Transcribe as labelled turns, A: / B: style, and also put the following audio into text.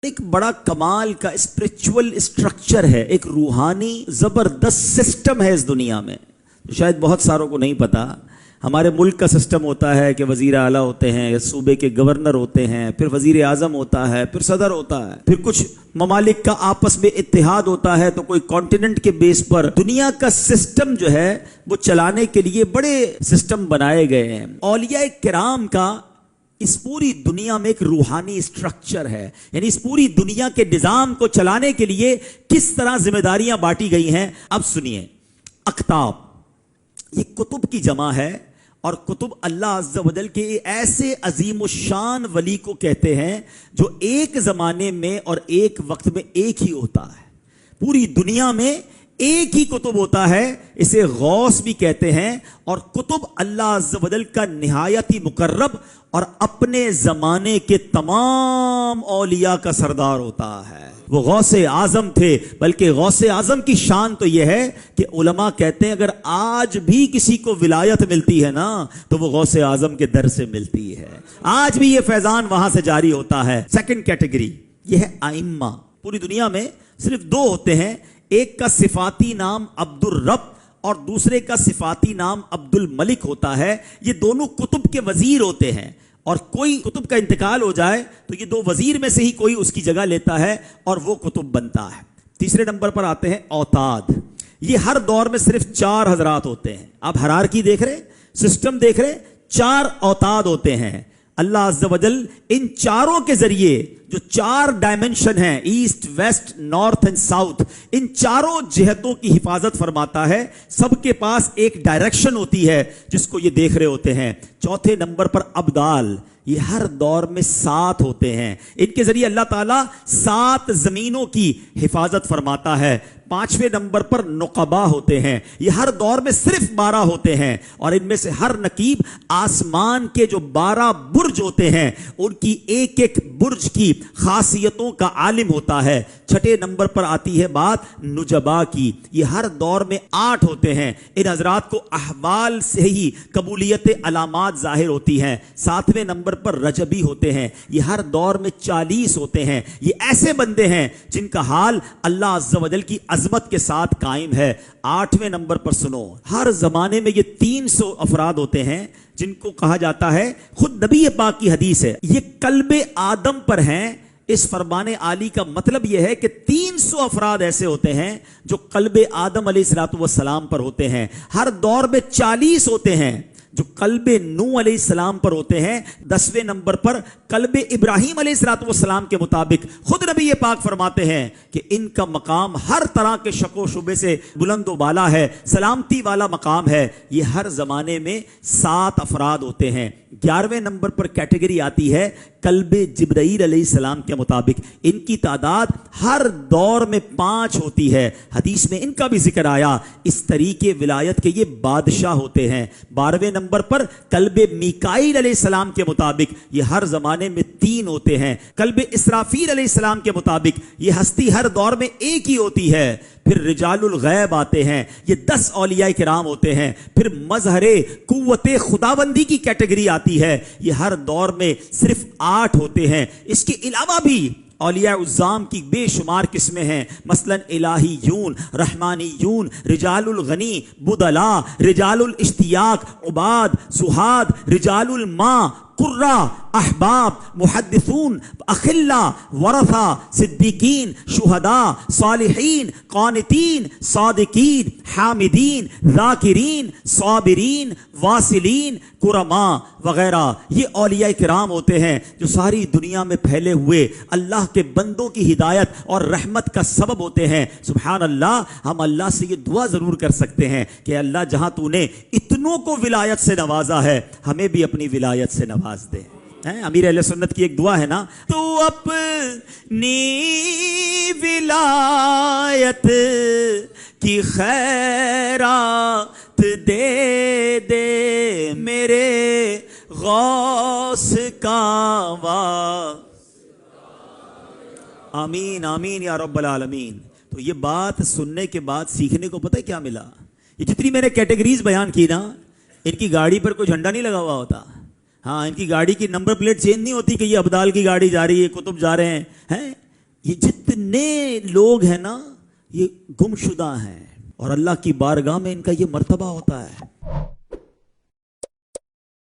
A: ایک بڑا کمال کا اسپرچول اسٹرکچر ہے، ایک روحانی زبردست سسٹم ہے اس دنیا میں، شاید بہت ساروں کو نہیں پتا۔ ہمارے ملک کا سسٹم ہوتا ہے کہ وزیر اعلیٰ ہوتے ہیں، صوبے کے گورنر ہوتے ہیں، پھر وزیر اعظم ہوتا ہے، پھر صدر ہوتا ہے، پھر کچھ ممالک کا آپس میں اتحاد ہوتا ہے تو کوئی کانٹیننٹ کے بیس پر دنیا کا سسٹم جو ہے وہ چلانے کے لیے بڑے سسٹم بنائے گئے ہیں۔ اولیاء کرام کا اس پوری دنیا میں ایک روحانی اسٹرکچر ہے، یعنی اس پوری دنیا کے نظام کو چلانے کے لیے کس طرح ذمہ داریاں بانٹی گئی ہیں۔ اب سنیے، اقطاب یہ کتب کی جمع ہے، اور کتب اللہ عز و جل کے ایسے عظیم الشان ولی کو کہتے ہیں جو ایک زمانے میں اور ایک وقت میں ایک ہی ہوتا ہے، پوری دنیا میں ایک ہی کتب ہوتا ہے، اسے غوث بھی کہتے ہیں۔ اور کتب اللہ عز و جل کا نہایت ہی مقرب اور اپنے زمانے کے تمام اولیاء کا سردار ہوتا ہے۔ وہ غوث اعظم تھے، بلکہ غوث اعظم کی شان تو یہ ہے کہ علماء کہتے ہیں اگر آج بھی کسی کو ولایت ملتی ہے نا تو وہ غوث اعظم کے در سے ملتی ہے، آج بھی یہ فیضان وہاں سے جاری ہوتا ہے۔ سیکنڈ کیٹیگری یہ ہے ائمہ۔ پوری دنیا میں صرف دو ہوتے ہیں، ایک کا صفاتی نام عبد الرب اور دوسرے کا صفاتی نام عبد الملک ہوتا ہے۔ یہ دونوں کتب کے وزیر ہوتے ہیں، اور کوئی کتب کا انتقال ہو جائے تو یہ دو وزیر میں سے ہی کوئی اس کی جگہ لیتا ہے اور وہ کتب بنتا ہے۔ تیسرے نمبر پر آتے ہیں اوتاد۔ یہ ہر دور میں صرف 4 حضرات ہوتے ہیں۔ آپ ہرارکی دیکھ رہے، سسٹم دیکھ رہے، 4 اوتاد ہوتے ہیں۔ اللہ عز و جل ان چاروں کے ذریعے جو 4 ڈائمنشن ہیں، east, west, north and south, ان چاروں جہتوں کی حفاظت فرماتا ہے۔ سب کے پاس ایک ڈائریکشن ہوتی ہے جس کو یہ دیکھ رہے ہوتے ہیں۔ چوتھے نمبر پر ابدال، یہ ہر دور میں 7 ہوتے ہیں، ان کے ذریعے اللہ تعالیٰ 7 زمینوں کی حفاظت فرماتا ہے۔ 5ویں نمبر پر نقبا ہوتے ہیں، یہ ہر دور میں صرف 12 ہوتے ہیں، اور ان میں سے ہر نقیب آسمان کے جو 12 برج ہوتے ہیں ان کی ایک ایک برج کی خاصیتوں کا عالم ہوتا ہے۔ 6 نمبر پر آتی ہے بات نجبا کی، یہ ہر دور میں 8 ہوتے ہیں، ان حضرات کو احوال سے ہی قبولیت علامات ظاہر ہوتی ہیں۔ 7ویں نمبر پر رجبی ہوتے ہیں، یہ ہر دور میں 40 ہوتے ہیں۔ یہ ایسے بندے ہیں جن کا حال اللہ عز و جل کی عظمت کے ساتھ قائم ہے۔ 8ویں نمبر پر سنو، ہر زمانے میں یہ 300 افراد ہوتے ہیں جن کو کہا جاتا ہے، خود نبی پاک کی حدیث ہے، یہ قلب آدم پر ہیں۔ اس فرمان عالی کا مطلب یہ ہے کہ 300 افراد ایسے ہوتے ہیں جو قلب آدم علیہ السلام پر ہوتے ہیں۔ ہر دور میں 40 ہوتے ہیں جو قلب نوح علیہ السلام پر ہوتے ہیں۔ 10ویں نمبر پر قلب ابراہیم علیہ السلام کے مطابق خود نبی پاک فرماتے ہیں کہ ان کا مقام ہر طرح کے شک و شبے سے بلند و بالا ہے، سلامتی والا مقام ہے۔ یہ ہر زمانے میں 7 افراد ہوتے ہیں۔ 11ویں نمبر پر کیٹیگری آتی ہے قلب جبرائیل علیہ السلام کے مطابق، ان کی تعداد ہر دور میں 5 ہوتی ہے۔ حدیث میں ان کا بھی ذکر آیا، اس طریقے ولایت کے یہ بادشاہ ہوتے ہیں۔ 12ویں نمبر پر قلب میکائیل علیہ السلام کے مطابق یہ ہر زمانے میں 3 ہوتے ہیں۔ قلب اسرافیل علیہ السلام کے مطابق یہ ہستی ہر دور میں ایک ہی ہوتی ہے۔ پھر رجال الغیب آتے ہیں، یہ 10 اولیاء کرام ہوتے ہیں۔ پھر مظہر قوت خداوندی کی کیٹیگری آتی ہے، یہ ہر دور میں صرف 8 ہوتے ہیں۔ اس کے علاوہ بھی اولیاء العظام کی بے شمار قسمیں ہیں، مثلا الہیون، رحمانیون، رجال الغنی، بدلا، رجال الاشتیاق، عباد، سہاد، رجال الماء، قرہ، احباب، محدثون، اخلا، ورثہ، صدیقین، شہداء، صالحین، قانتین، صادقین، حامدین، ذاکرین، صابرین، واصلین، کرماء وغیرہ۔ یہ اولیاء کرام ہوتے ہیں جو ساری دنیا میں پھیلے ہوئے اللہ کے بندوں کی ہدایت اور رحمت کا سبب ہوتے ہیں۔ سبحان اللہ، ہم اللہ سے یہ دعا ضرور کر سکتے ہیں کہ اللہ جہاں تو نے اتنوں کو ولایت سے نوازا ہے ہمیں بھی اپنی ولایت سے نواز دے۔ امیر اہل سنت کی ایک دعا ہے نا، تو اپنی ولایت کی خیرات دے دے میرے غوث کا وا، آمین آمین یا رب العالمین۔ تو یہ بات سننے کے بعد سیکھنے کو پتہ ہے کیا ملا؟ یہ جتنی میں نے کیٹیگریز بیان کی نا، ان کی گاڑی پر کوئی جھنڈا نہیں لگا ہوا ہوتا، ہاں ان کی گاڑی کی نمبر پلیٹ چینج نہیں ہوتی کہ یہ ابدال کی گاڑی جا رہی ہے، کتب جا رہے ہیں، یہ جتنے لوگ ہیں نا یہ گمشدہ ہیں، اور اللہ کی بارگاہ میں ان کا یہ مرتبہ ہوتا ہے۔